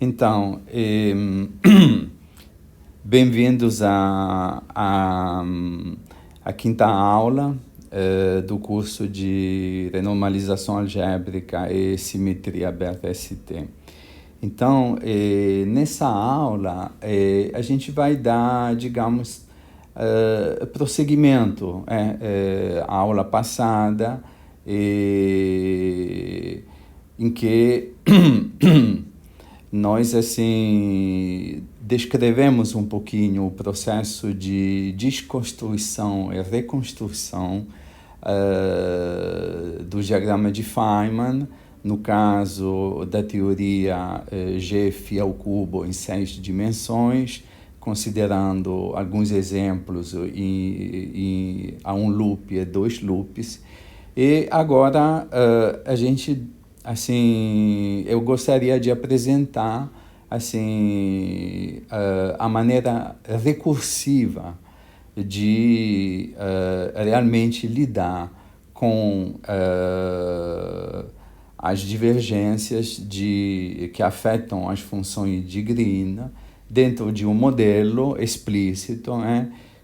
Então, bem-vindos à quinta aula do curso de Renormalização Algébrica e Simetria aberta ST. Então, nessa aula, a gente vai dar, digamos, prosseguimento à aula passada, em que nós, assim, descrevemos um pouquinho o processo de desconstrução e reconstrução do diagrama de Feynman, no caso da teoria G φ ao cubo em 6 dimensões, considerando alguns exemplos a um loop e dois loops. E agora a gente, assim, eu gostaria de apresentar assim a maneira recursiva de realmente lidar com as divergências que afetam as funções de Green dentro de um modelo explícito,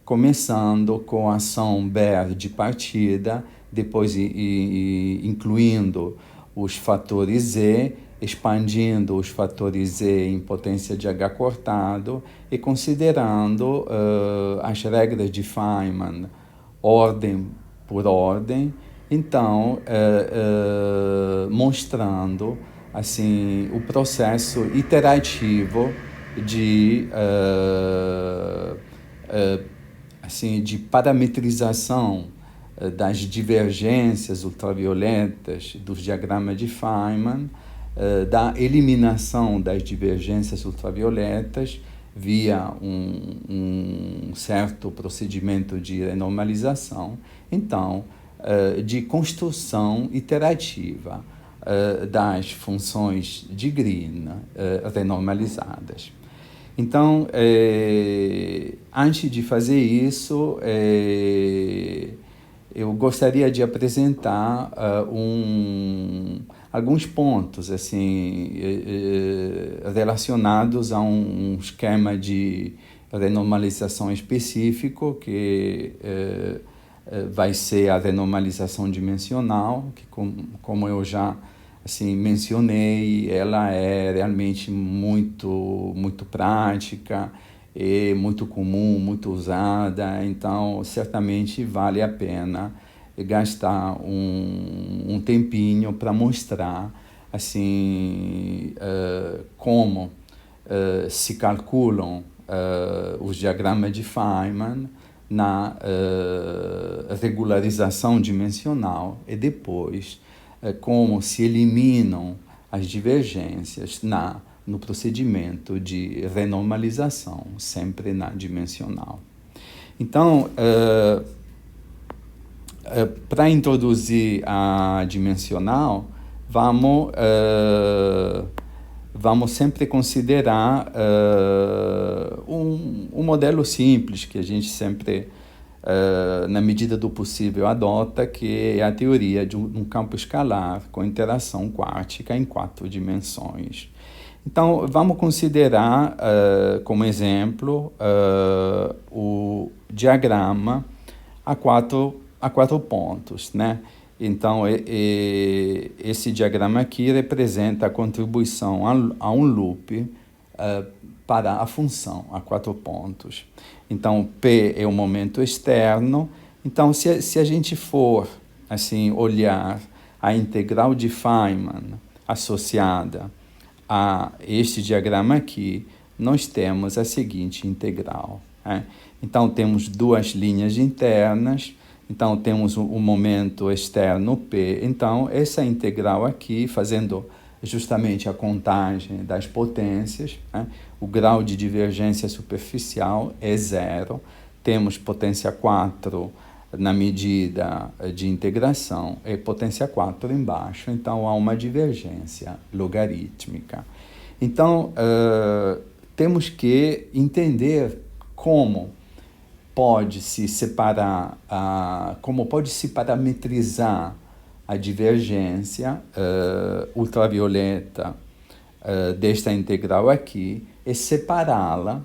começando com a ação Baire de partida, depois incluindo os fatores Z, expandindo os fatores Z em potência de H cortado e considerando as regras de Feynman, ordem por ordem, então mostrando assim o processo iterativo de parametrização das divergências ultravioletas dos diagramas de Feynman, da eliminação das divergências ultravioletas via um certo procedimento de renormalização, então, de construção iterativa das funções de Green renormalizadas. Então, antes de fazer isso, eu gostaria de apresentar alguns pontos assim, relacionados a um esquema de renormalização específico, que vai ser a renormalização dimensional, que como eu já assim, mencionei, ela é realmente muito prática e muito comum, muito usada, então certamente vale a pena gastar um tempinho para mostrar assim, como se calculam os diagramas de Feynman na regularização dimensional e depois como se eliminam as divergências no procedimento de renormalização, sempre na dimensional. Então, para introduzir a dimensional, vamos sempre considerar um modelo simples que a gente sempre, na medida do possível, adota, que é a teoria de um campo escalar com interação quántica em 4 dimensões. Então, vamos considerar como exemplo o diagrama a quatro pontos, né? Então, esse diagrama aqui representa a contribuição a um loop para a função a 4 pontos. Então, P é o momento externo. Então, se a gente for assim, olhar a integral de Feynman associada a este diagrama aqui, nós temos a seguinte integral. Então, temos duas linhas internas. Então, temos o momento externo P. Então, essa integral aqui, fazendo justamente a contagem das potências, o grau de divergência superficial é 0. Temos potência 4 na medida de integração e potência 4 embaixo. Então, há uma divergência logarítmica. Então, temos que entender como pode se separar, como pode se parametrizar a divergência ultravioleta desta integral aqui e separá-la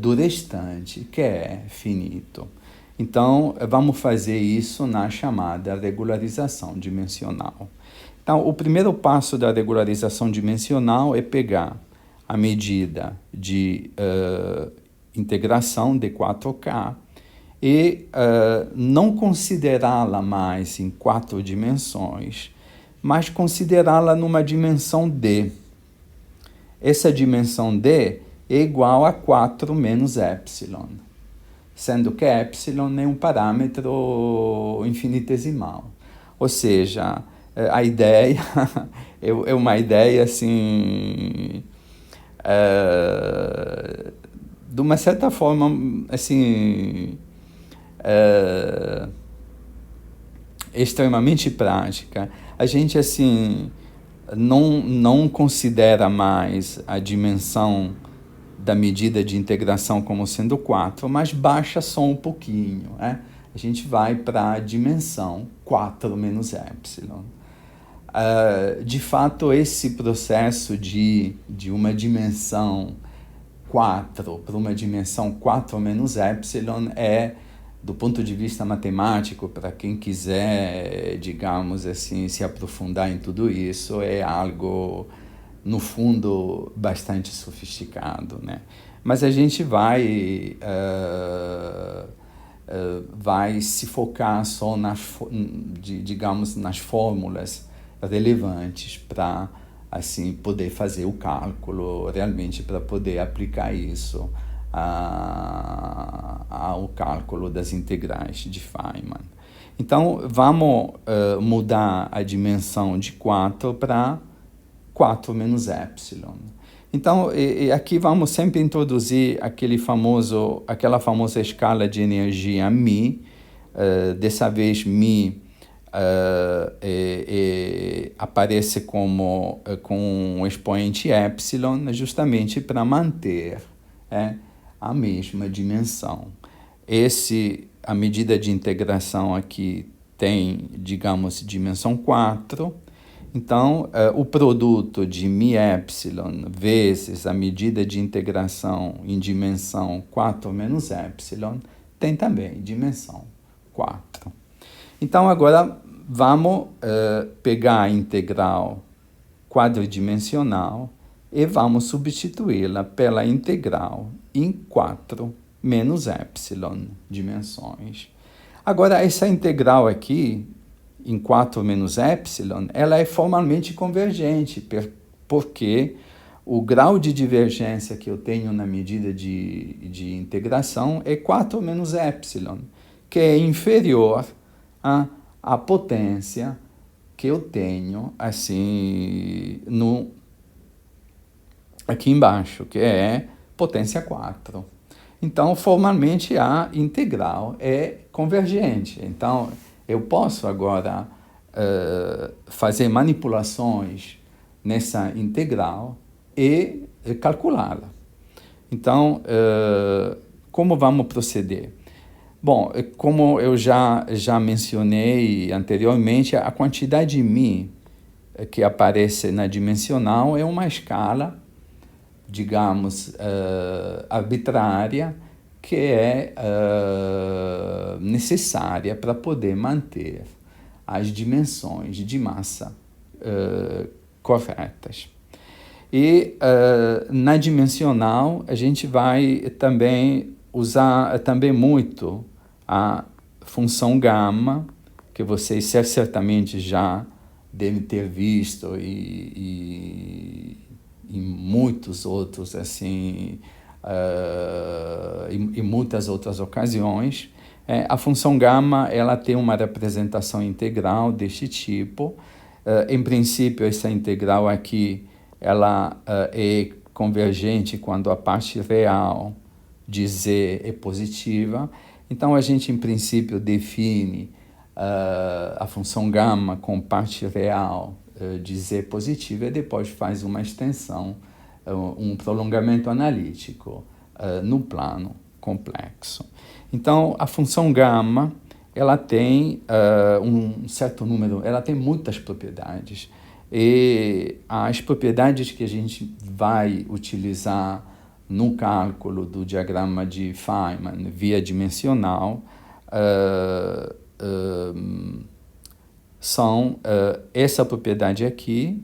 do restante, que é finito. Então, vamos fazer isso na chamada regularização dimensional. Então, o primeiro passo da regularização dimensional é pegar a medida de integração de 4K e não considerá-la mais em 4 dimensões, mas considerá-la numa dimensão D. Essa dimensão D é igual a 4 menos epsilon, sendo que epsilon é um parâmetro infinitesimal. Ou seja, a ideia é uma ideia assim, de uma certa forma, assim, extremamente prática. A gente, assim, não considera mais a dimensão da medida de integração como sendo 4, mas baixa só um pouquinho, né? A gente vai para a dimensão 4 menos epsilon. De fato, esse processo de uma dimensão 4 para uma dimensão 4 menos epsilon do ponto de vista matemático, para quem quiser, digamos assim, se aprofundar em tudo isso, é algo, no fundo, bastante sofisticado, né? Mas a gente vai se focar só digamos, nas fórmulas relevantes para assim poder fazer o cálculo realmente, para poder aplicar isso ao cálculo das integrais de Feynman. Então, vamos mudar a dimensão de 4 para 4 menos epsilon. Então, aqui vamos sempre introduzir aquela famosa escala de energia μ. Dessa vez, μ aparece com um expoente epsilon, justamente para manter a mesma dimensão. A medida de integração aqui tem, digamos, dimensão 4. Então, o produto de μ epsilon vezes a medida de integração em dimensão 4 menos epsilon tem também dimensão 4. Então, agora vamos pegar a integral quadridimensional e vamos substituí-la pela integral em 4 menos epsilon dimensões. Agora, essa integral aqui, em 4 menos epsilon, ela é formalmente convergente, porque o grau de divergência que eu tenho na medida de integração é 4 menos epsilon, que é inferior à potência que eu tenho assim aqui embaixo, que é potência 4. Então, formalmente, a integral é convergente. Então, eu posso agora fazer manipulações nessa integral e calculá-la. Então, como vamos proceder? Bom, como eu já mencionei anteriormente, a quantidade de μ que aparece na dimensional é uma escala, digamos, arbitrária, que é necessária para poder manter as dimensões de massa corretas. E na dimensional a gente vai também usar muito a função gama, que vocês certamente já devem ter visto e muitos outros assim em muitas outras ocasiões. A função gama, ela tem uma representação integral deste tipo. Em princípio, essa integral aqui ela é convergente quando a parte real de z é positiva. Então, a gente, em princípio, define a função gama com parte real de z positiva e depois faz uma extensão, um prolongamento analítico no plano complexo. Então, a função gama, ela tem um certo número, ela tem muitas propriedades. E as propriedades que a gente vai utilizar no cálculo do diagrama de Feynman via dimensional são essa propriedade aqui,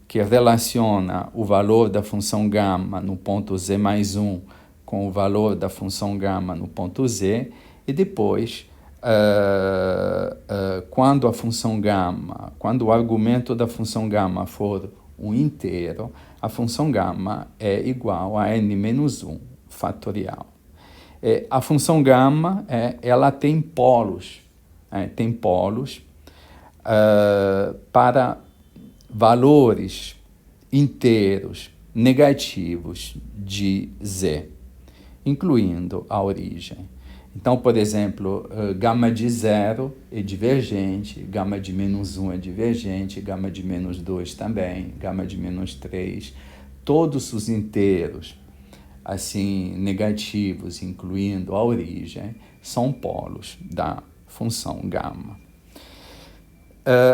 que relaciona o valor da função gama no ponto z mais 1 com o valor da função gama no ponto z, e depois, quando a função gama, quando o argumento da função gama for um inteiro, a função gama é igual a n-1 fatorial. A função gama, ela tem polos, para valores inteiros negativos de z, incluindo a origem. Então, por exemplo, gama de 0 é divergente, gama de -1 é divergente, gama de -2 também, gama de -3, todos os inteiros assim negativos, incluindo a origem, são polos da função gama.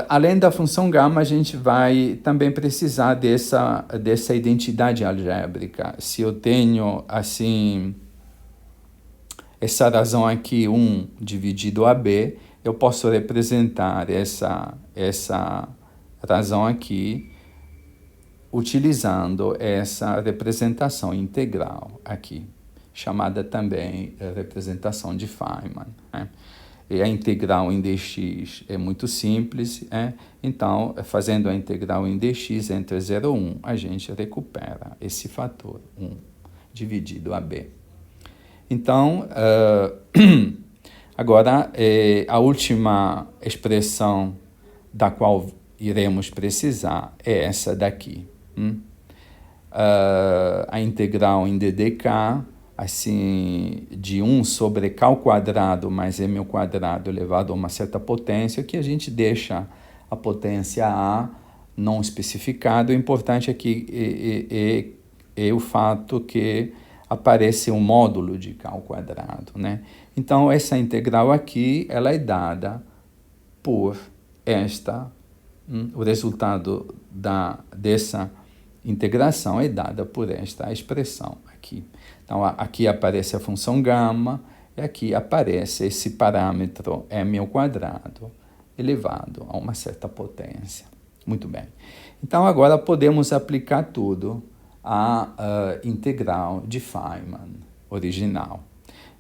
Além da função gama, a gente vai também precisar dessa identidade algébrica. Se eu tenho, assim, essa razão aqui, 1 dividido a b, eu posso representar essa razão aqui utilizando essa representação integral aqui, chamada também representação de Feynman, né? E a integral em dx é muito simples, então, fazendo a integral em dx entre 0 e 1, a gente recupera esse fator 1 dividido a b. Então, agora, a última expressão da qual iremos precisar é essa daqui. A integral em ddk, assim, de 1 sobre k ao quadrado mais m ao quadrado elevado a uma certa potência, que a gente deixa a potência a não especificada. O importante aqui é o fato que aparece um módulo de k ao quadrado, né? Então, essa integral aqui, ela é dada por o resultado dessa integração é dada por esta expressão aqui. Então, aqui aparece a função gama, e aqui aparece esse parâmetro m ao quadrado elevado a uma certa potência. Muito bem. Então, agora podemos aplicar tudo à integral de Feynman original.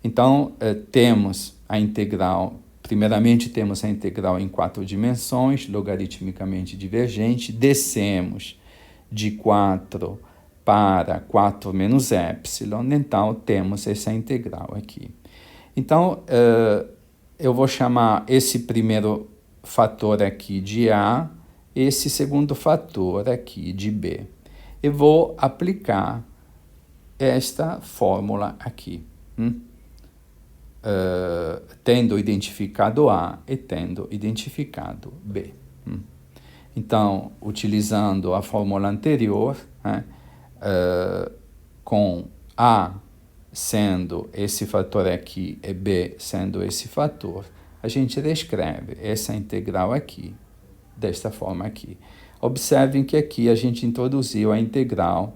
Então, temos a integral, primeiramente temos a integral em 4 dimensões, logaritmicamente divergente, descemos de 4 para 4 menos epsilon, então temos essa integral aqui. Então, eu vou chamar esse primeiro fator aqui de A, esse segundo fator aqui de B. E vou aplicar esta fórmula aqui, tendo identificado A e tendo identificado B. Então, utilizando a fórmula anterior, com A sendo esse fator aqui e B sendo esse fator, a gente descreve essa integral aqui, desta forma aqui. Observem que aqui a gente introduziu a integral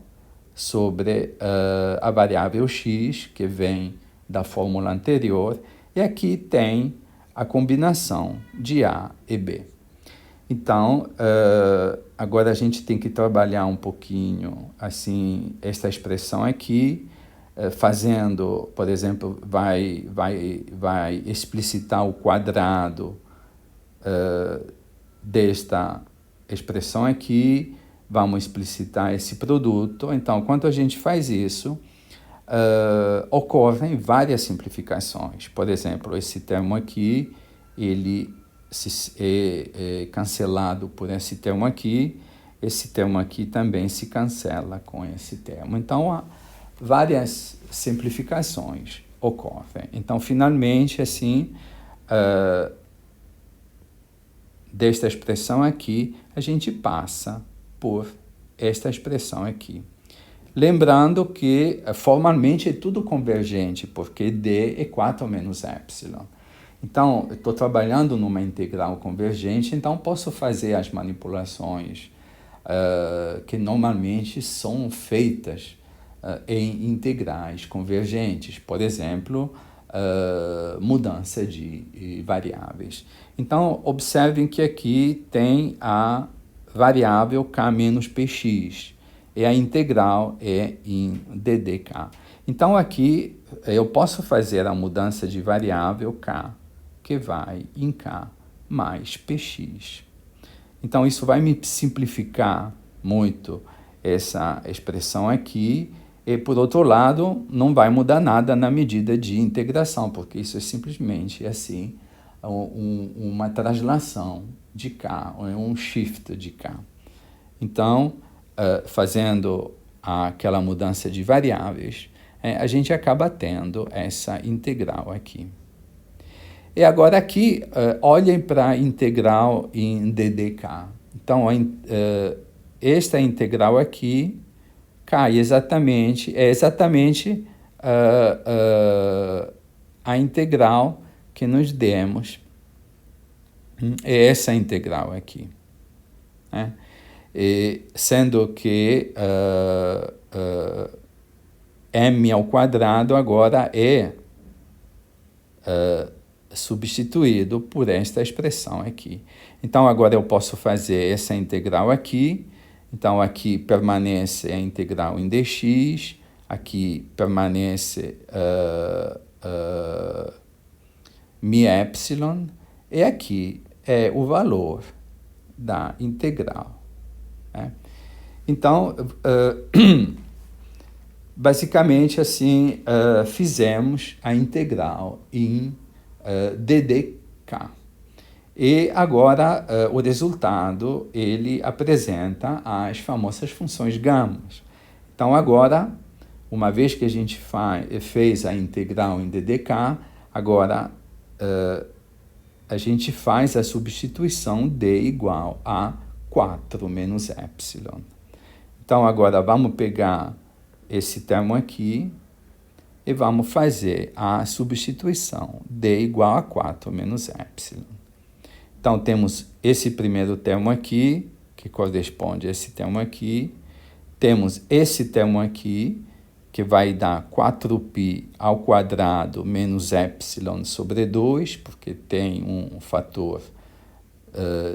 sobre a variável x, que vem da fórmula anterior, e aqui tem a combinação de A e B. Então, agora a gente tem que trabalhar um pouquinho, assim, esta expressão aqui, fazendo, por exemplo, vai explicitar o quadrado desta expressão aqui, vamos explicitar esse produto. Então, quando a gente faz isso, ocorrem várias simplificações. Por exemplo, esse termo aqui, ele é cancelado por esse termo aqui também se cancela com esse termo. Então, várias simplificações ocorrem. Então, finalmente, assim, desta expressão aqui, a gente passa por esta expressão aqui. Lembrando que, formalmente, é tudo convergente, porque D é 4 menos epsilon. Então, eu estou trabalhando numa integral convergente, então posso fazer as manipulações que normalmente são feitas em integrais convergentes. Por exemplo, mudança de variáveis. Então, observem que aqui tem a variável k menos px, e a integral é em ddk. Então, aqui eu posso fazer a mudança de variável k, que vai em k mais px. Então, isso vai me simplificar muito essa expressão aqui, e, por outro lado, não vai mudar nada na medida de integração, porque isso é simplesmente, assim, uma translação de k, um shift de k. Então, fazendo aquela mudança de variáveis, a gente acaba tendo essa integral aqui. E agora aqui, olhem para a integral em ddk. Então, esta integral aqui cai exatamente, é exatamente a integral que nos demos. É essa integral aqui. Né? E, sendo que m ao quadrado agora é substituído por esta expressão aqui. Então, agora eu posso fazer essa integral aqui. Então, aqui permanece a integral em dx, aqui permanece mi epsilon, e aqui é o valor da integral. Né? Então, basicamente, assim, fizemos a integral em ddk. E agora o resultado, ele apresenta as famosas funções gamas. Então agora, uma vez que a gente fez a integral em ddk, agora a gente faz a substituição d igual a 4 menos epsilon. Então agora vamos pegar esse termo aqui e vamos fazer a substituição d igual a 4 menos epsilon. Então, temos esse primeiro termo aqui, que corresponde a esse termo aqui. Temos esse termo aqui, que vai dar 4π ao quadrado menos epsilon sobre 2, porque tem um fator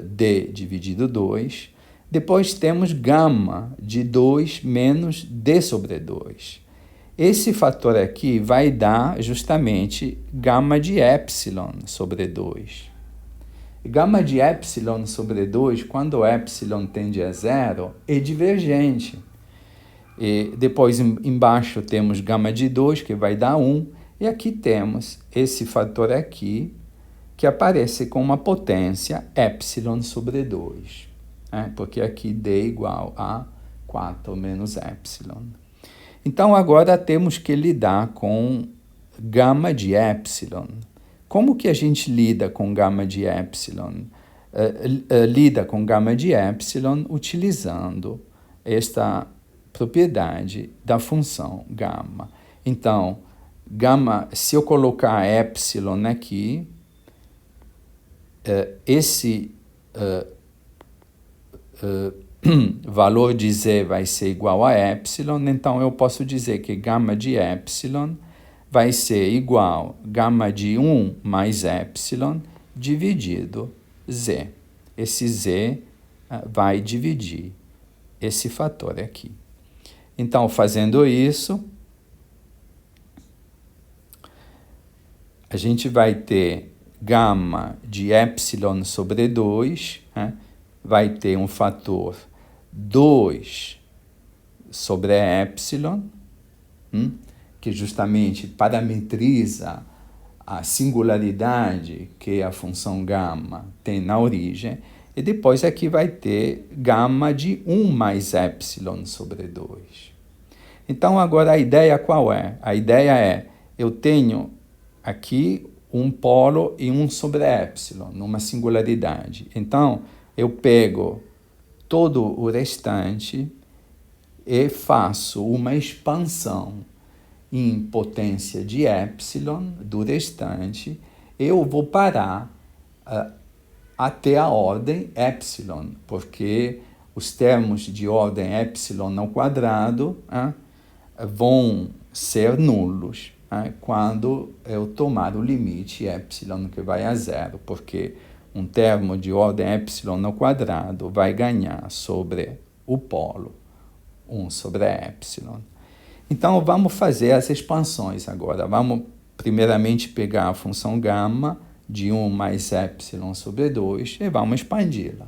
d dividido 2. Depois temos gama de 2 menos d sobre 2. Esse fator aqui vai dar justamente gama de epsilon sobre 2. Gama de epsilon sobre 2, quando epsilon tende a zero, é divergente. E depois, embaixo, temos gama de 2, que vai dar 1. E aqui temos esse fator aqui, que aparece com uma potência epsilon sobre 2. Porque aqui d igual a 4 menos epsilon. Então, agora temos que lidar com gama de epsilon. Como que a gente lida com gama de epsilon? Lida com gama de epsilon utilizando esta propriedade da função gama. Então, gama, se eu colocar epsilon aqui, esse valor de z vai ser igual a epsilon, então eu posso dizer que gama de epsilon vai ser igual a gama de 1 mais epsilon dividido z. Esse z vai dividir esse fator aqui. Então, fazendo isso, a gente vai ter gama de epsilon sobre 2, vai ter um fator 2 sobre epsilon, que justamente parametriza a singularidade que a função gama tem na origem, e depois aqui vai ter gama de 1 mais epsilon sobre 2. Então, agora a ideia qual é? A ideia é, eu tenho aqui um polo e 1 sobre epsilon, numa singularidade. Então, eu pego todo o restante e faço uma expansão em potência de epsilon do restante, eu vou parar até a ordem epsilon, porque os termos de ordem epsilon ao quadrado vão ser nulos quando eu tomar o limite epsilon que vai a zero, porque um termo de ordem epsilon ao quadrado vai ganhar sobre o polo 1 sobre epsilon. Então, vamos fazer as expansões agora. Vamos, primeiramente, pegar a função gama de 1 mais epsilon sobre 2 e vamos expandi-la.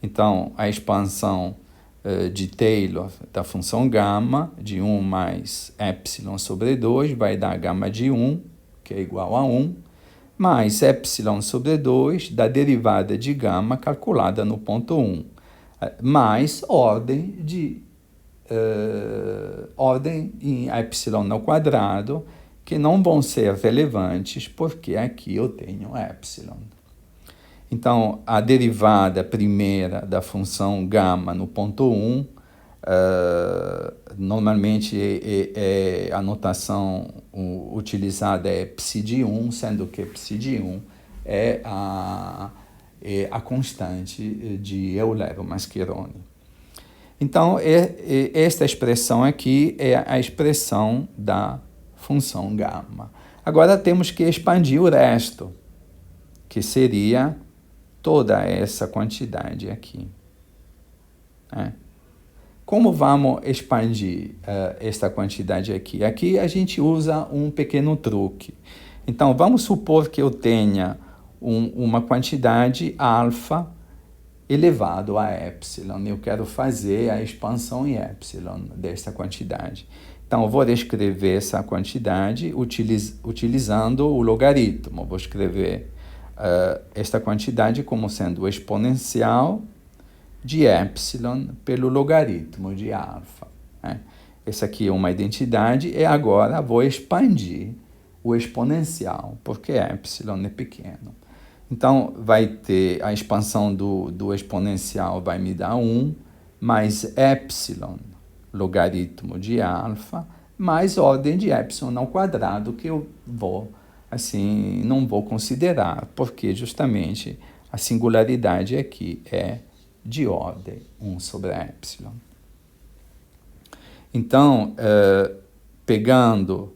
Então, a expansão de Taylor da função gama de 1 mais epsilon sobre 2 vai dar gama de 1, que é igual a 1, mais epsilon sobre 2 da derivada de gama calculada no ponto 1, mais ordem em epsilon ao quadrado, que não vão ser relevantes, porque aqui eu tenho epsilon. Então, a derivada primeira da função gama no ponto 1, normalmente a notação utilizada é psi de 1, sendo que psi de 1 é a constante de Eulero-Mascheroni. Então, esta expressão aqui é a expressão da função gama. Agora temos que expandir o resto, que seria toda essa quantidade aqui. Como vamos expandir esta quantidade aqui? Aqui a gente usa um pequeno truque. Então, vamos supor que eu tenha uma quantidade alfa elevado a epsilon. Eu quero fazer a expansão em epsilon desta quantidade. Então, eu vou escrever essa quantidade utilizando o logaritmo. Vou escrever esta quantidade como sendo o exponencial de epsilon pelo logaritmo de alfa. Essa aqui é uma identidade e agora vou expandir o exponencial, porque epsilon é pequeno. Então, vai ter a expansão do exponencial vai me dar 1, mais epsilon, logaritmo de alfa, mais ordem de epsilon ao quadrado, que eu não vou considerar, porque justamente a singularidade aqui é de ordem 1 sobre epsilon. Então, pegando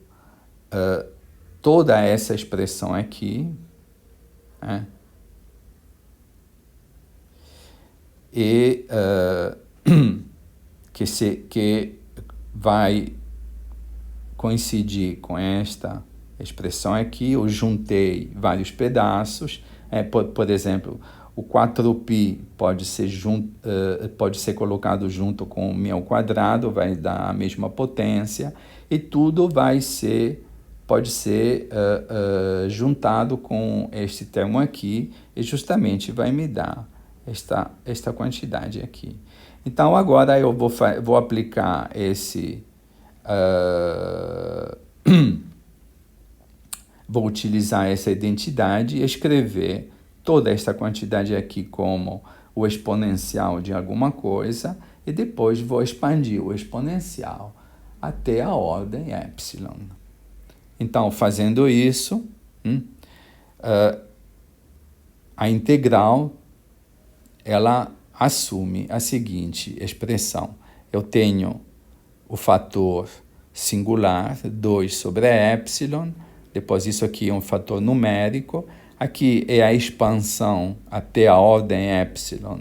toda essa expressão aqui, que vai coincidir com esta expressão aqui, eu juntei vários pedaços, por exemplo, o 4π pode ser colocado junto com o μ ao quadrado, vai dar a mesma potência, e tudo pode ser juntado com este termo aqui, e justamente vai me dar esta quantidade aqui. Então, agora eu vou aplicar vou utilizar essa identidade e escrever toda esta quantidade aqui como o exponencial de alguma coisa, e depois vou expandir o exponencial até a ordem epsilon. Então, fazendo isso, a integral ela assume a seguinte expressão. Eu tenho o fator singular, 2 sobre epsilon, depois isso aqui é um fator numérico, aqui é a expansão até a ordem epsilon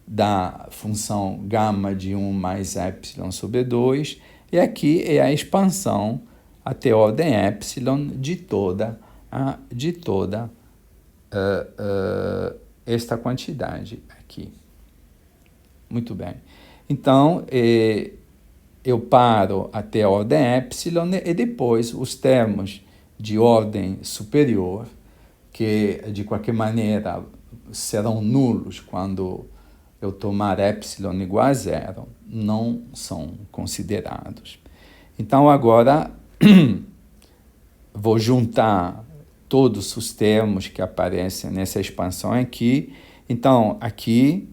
da função gama de 1 mais epsilon sobre 2, e aqui é a expansão até a ordem epsilon de toda esta quantidade aqui. Muito bem. Então, eu paro até a ordem epsilon e depois os termos de ordem superior, que de qualquer maneira serão nulos quando eu tomar epsilon igual a zero, não são considerados. Então, agora, vou juntar todos os termos que aparecem nessa expansão aqui. Então, aqui,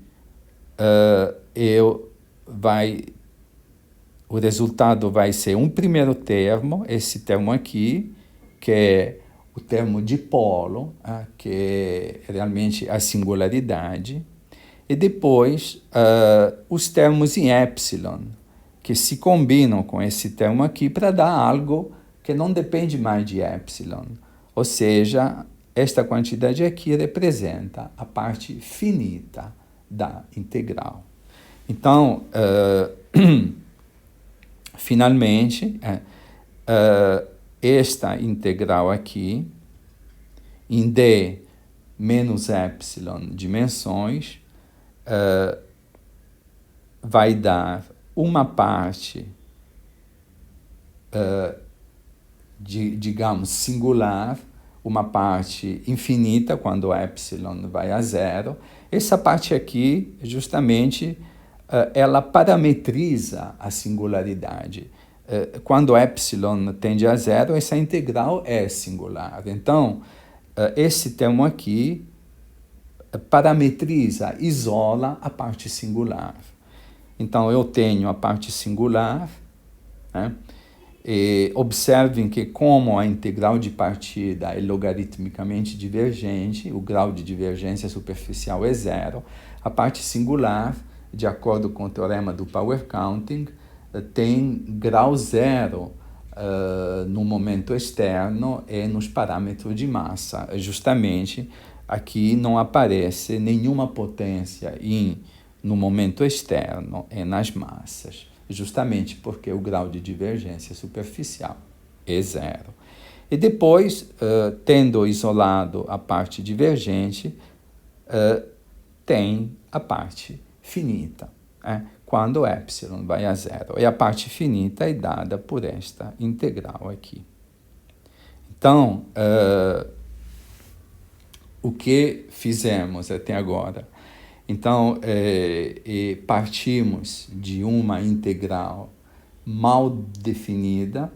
o resultado vai ser um primeiro termo, esse termo aqui, que é o termo dipolo, que é realmente a singularidade, e depois os termos em epsilon, que se combinam com esse termo aqui para dar algo que não depende mais de epsilon. Ou seja, esta quantidade aqui representa a parte finita da integral. Então, finalmente, esta integral aqui, em d menos epsilon dimensões, vai dar uma parte, digamos, singular, uma parte infinita, quando epsilon vai a zero. Essa parte aqui, justamente, ela parametriza a singularidade. Quando epsilon tende a zero, essa integral é singular. Então, esse termo aqui parametriza, isola a parte singular. Então, eu tenho a parte singular, né? E observem que, como a integral de partida é logaritmicamente divergente, o grau de divergência superficial é zero, a parte singular, de acordo com o teorema do power counting, tem grau zero no momento externo e nos parâmetros de massa. Justamente aqui não aparece nenhuma potência no momento externo e nas massas, justamente porque o grau de divergência superficial é zero. E depois, tendo isolado a parte divergente, tem a parte finita, quando epsilon vai a zero. E a parte finita é dada por esta integral aqui. Então, o que fizemos até agora? Então, partimos de uma integral mal definida,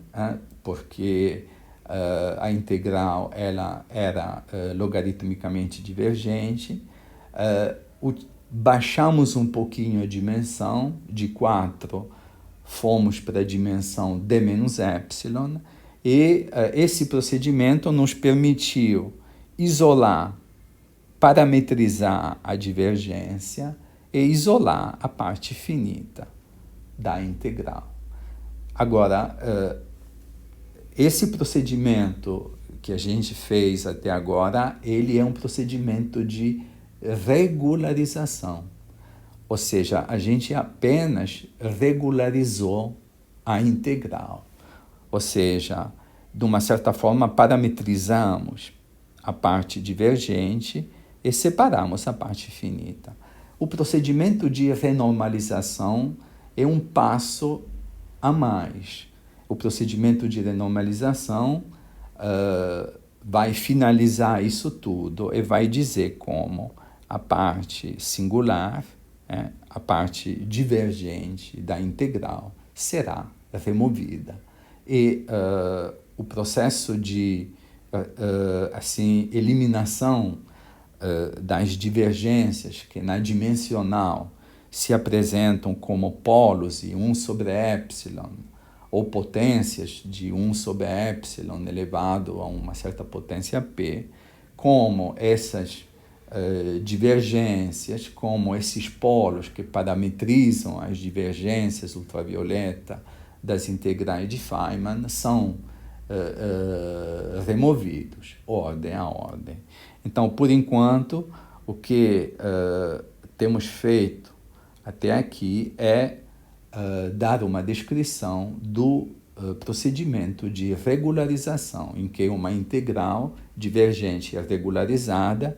porque a integral ela era logaritmicamente divergente. Baixamos um pouquinho a dimensão, de 4 fomos para a dimensão d menos epsilon, e esse procedimento nos permitiu isolar, parametrizar a divergência e isolar a parte finita da integral. Agora, esse procedimento que a gente fez até agora, ele é um procedimento de regularização. Ou seja, a gente apenas regularizou a integral. Ou seja, de uma certa forma, parametrizamos a parte divergente e separamos a parte finita. O procedimento de renormalização é um passo a mais. O procedimento de renormalização vai finalizar isso tudo e vai dizer como a parte singular, a parte divergente da integral, será removida. E o processo de eliminação das divergências que na dimensional se apresentam como polos e 1 sobre epsilon, ou potências de 1 sobre epsilon elevado a uma certa potência p, como essas divergências, como esses polos que parametrizam as divergências ultravioleta das integrais de Feynman, são removidos, ordem a ordem. Então, por enquanto, o que temos feito até aqui é dar uma descrição do procedimento de regularização, em que uma integral divergente é regularizada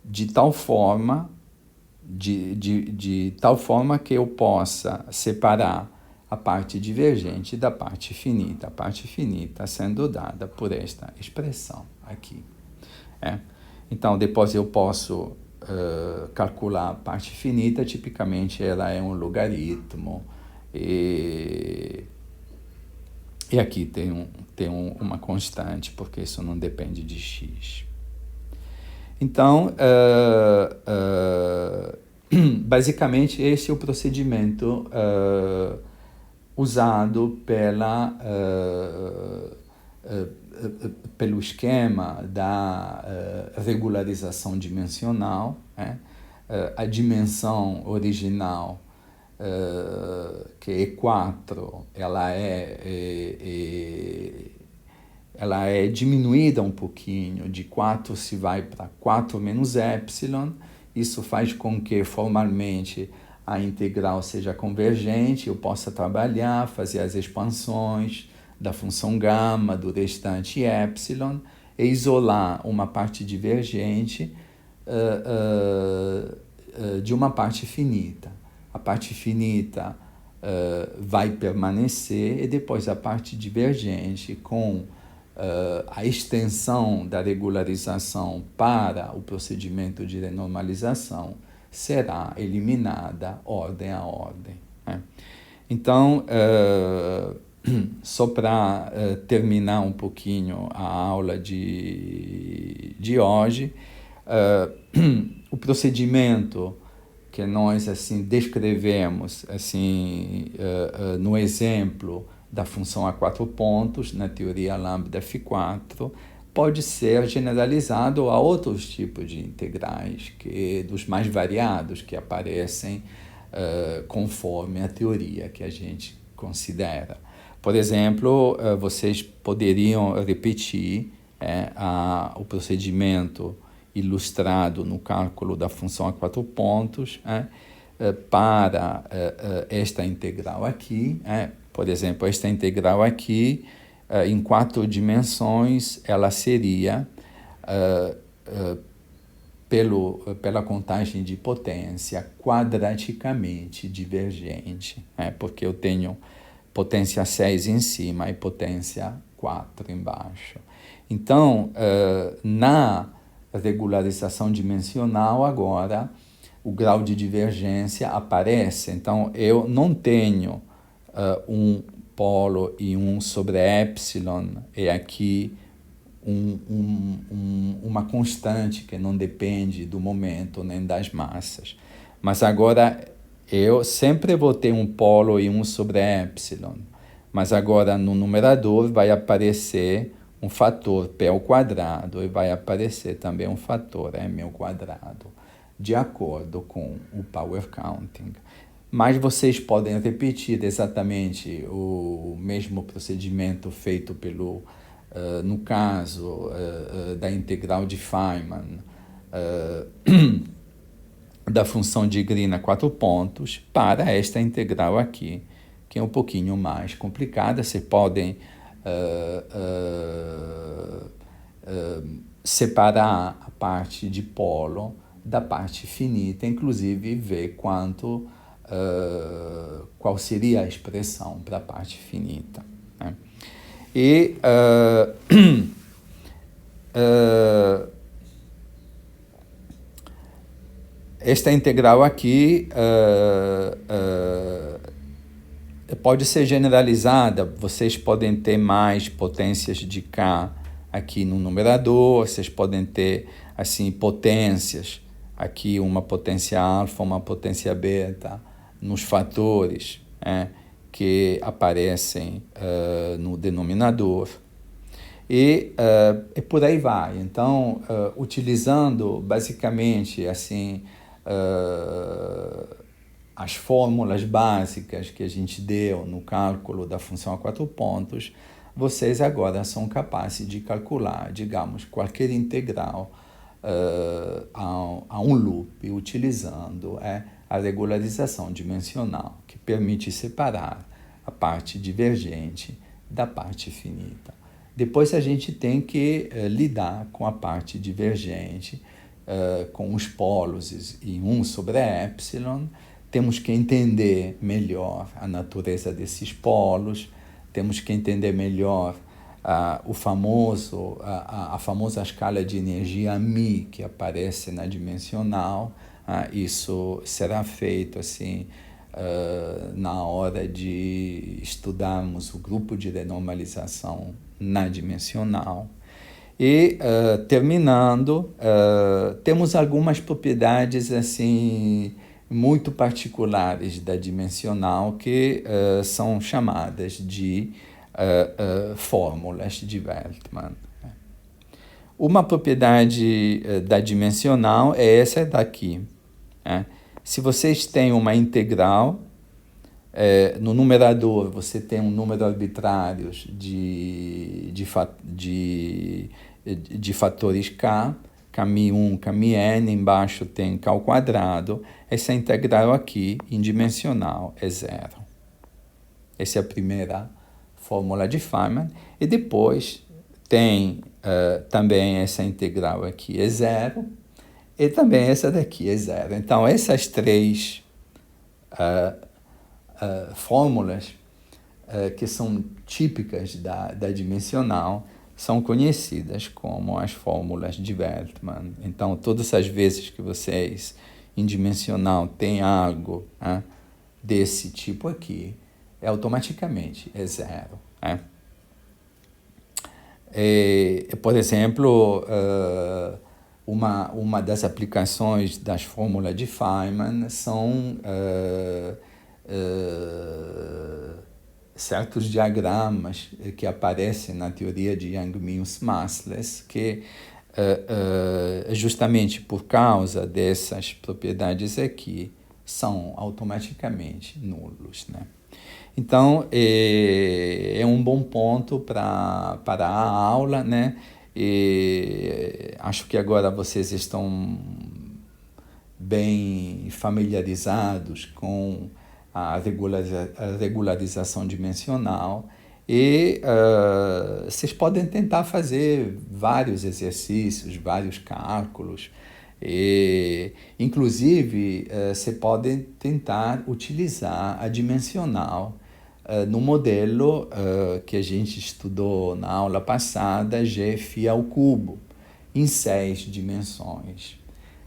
de tal forma que eu possa separar a parte divergente da parte finita, a parte finita sendo dada por esta expressão aqui. Então, depois eu posso calcular a parte finita, tipicamente ela é um logaritmo, e aqui tem uma constante, porque isso não depende de x. Então, basicamente, esse é o procedimento usado pela pelo esquema da regularização dimensional, né? A dimensão original, que é 4, ela é diminuída um pouquinho, de 4 se vai para 4 menos epsilon. Isso faz com que formalmente a integral seja convergente, eu possa trabalhar, fazer as expansões da função gama, do restante epsilon, e isolar uma parte divergente de uma parte finita. A parte finita vai permanecer, e depois a parte divergente, com a extensão da regularização para o procedimento de renormalização, será eliminada ordem a ordem, né? Então, só para terminar um pouquinho a aula de hoje, o procedimento que nós assim descrevemos assim no exemplo da função a 4 pontos na teoria lambda F4 pode ser generalizado a outros tipos de integrais, dos mais variados que aparecem conforme a teoria que a gente considera. Por exemplo, vocês poderiam repetir o procedimento ilustrado no cálculo da função a 4 pontos para esta integral aqui. Por exemplo, esta integral aqui, em 4 dimensões, ela seria, pela contagem de potência, quadraticamente divergente, porque eu tenho potência 6 em cima e potência 4 embaixo. Então, na regularização dimensional, agora, o grau de divergência aparece. Então, eu não tenho um polo e 1 sobre epsilon, e aqui uma constante que não depende do momento nem das massas. Mas agora eu sempre vou ter um polo e 1 sobre epsilon, mas agora no numerador vai aparecer um fator P ao quadrado e vai aparecer também um fator M ao quadrado, de acordo com o power counting. Mas vocês podem repetir exatamente o mesmo procedimento feito no caso da integral de Feynman, da função de Green a 4 pontos, para esta integral aqui, que é um pouquinho mais complicada. Vocês podem separar a parte de polo da parte finita, inclusive ver qual seria a expressão para a parte finita, né? E esta integral aqui pode ser generalizada. Vocês podem ter mais potências de K aqui no numerador, vocês podem ter assim potências aqui, uma potência alfa, uma potência beta nos fatores que aparecem no denominador, e por aí vai. Então, utilizando basicamente assim as fórmulas básicas que a gente deu no cálculo da função a 4 pontos, vocês agora são capazes de calcular, digamos, qualquer integral a um loop, utilizando a regularização dimensional, que permite separar a parte divergente da parte finita. Depois a gente tem que lidar com a parte divergente, com os polos em 1 sobre epsilon. Temos que entender melhor a natureza desses polos, temos que entender melhor a famosa escala de energia μ que aparece na dimensional. Isso será feito assim na hora de estudarmos o grupo de renormalização na dimensional. E, terminando, temos algumas propriedades assim muito particulares da dimensional que são chamadas de fórmulas de Weltman. Uma propriedade da dimensional é essa daqui. Se vocês têm uma integral, no numerador você tem um número arbitrário de fatores k, κ1, κn, embaixo tem k ao quadrado, essa integral aqui, indimensional, é zero. Essa é a primeira fórmula de Feynman. E depois tem também essa integral aqui é zero, e também essa daqui é zero. Então, essas três fórmulas que são típicas da dimensional são conhecidas como as fórmulas de Weltman. Então, todas as vezes que vocês, em dimensional, têm algo desse tipo aqui, automaticamente é zero. Por exemplo, uma das aplicações das fórmulas de Feynman são certos diagramas que aparecem na teoria de Yang-Mills-Massless, que justamente por causa dessas propriedades aqui, são automaticamente nulos, né? Então, é um bom ponto para parar a aula, né? Acho que agora vocês estão bem familiarizados com a regularização dimensional e vocês podem tentar fazer vários exercícios, vários cálculos. Inclusive, você pode tentar utilizar a dimensional no modelo que a gente estudou na aula passada, G φ ao cubo, em 6 dimensões.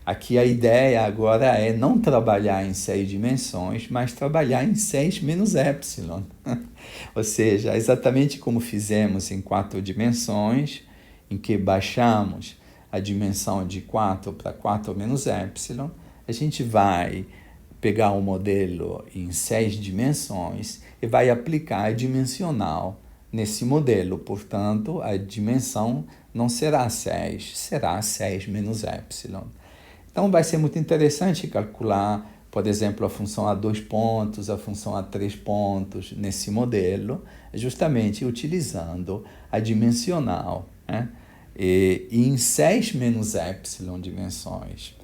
Aqui a ideia agora é não trabalhar em 6 dimensões, mas trabalhar em 6 menos epsilon. Ou seja, exatamente como fizemos em 4 dimensões, em que baixamos a dimensão de 4 para 4 menos epsilon, a gente vai pegar um modelo em 6 dimensões e vai aplicar a dimensional nesse modelo. Portanto, a dimensão não será 6, será 6 menos epsilon. Então, vai ser muito interessante calcular, por exemplo, a função a 2 pontos, a função a 3 pontos nesse modelo, justamente utilizando a dimensional, né? E em 6 menos epsilon dimensões.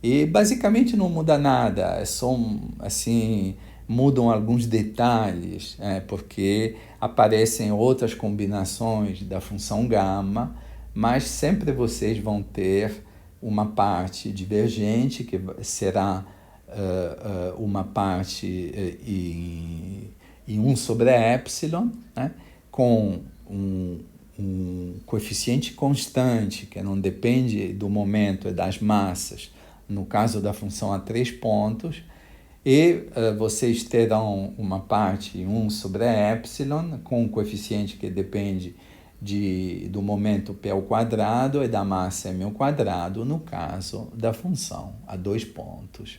E basicamente não muda nada, é só assim, mudam alguns detalhes, porque aparecem outras combinações da função gama, mas sempre vocês vão ter uma parte divergente, que será uma parte em 1 sobre epsilon, né, com um coeficiente constante, que não depende do momento e das massas, no caso da função a 3 pontos, e vocês terão uma parte em 1 sobre epsilon, com um coeficiente que depende do momento p ao quadrado e da massa m ao quadrado, no caso da função a 2 pontos.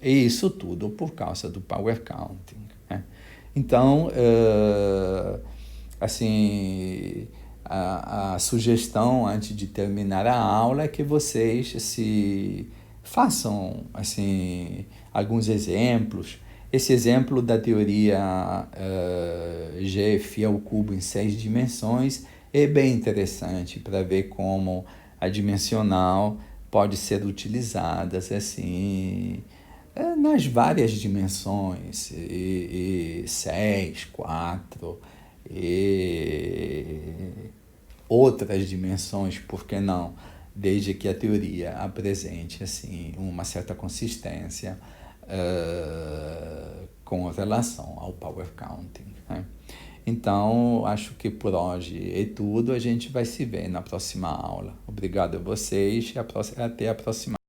E isso tudo por causa do power counting, né? Então, assim, a sugestão antes de terminar a aula é que vocês se façam assim, alguns exemplos. Esse exemplo da teoria G φ ao cubo em 6 dimensões é bem interessante para ver como a dimensional pode ser utilizada assim, nas várias dimensões, 6, 4, e outras dimensões, por que não? Desde que a teoria apresente assim, uma certa consistência com relação ao power counting, né? Então, acho que por hoje é tudo. A gente vai se ver na próxima aula. Obrigado a vocês e até a próxima.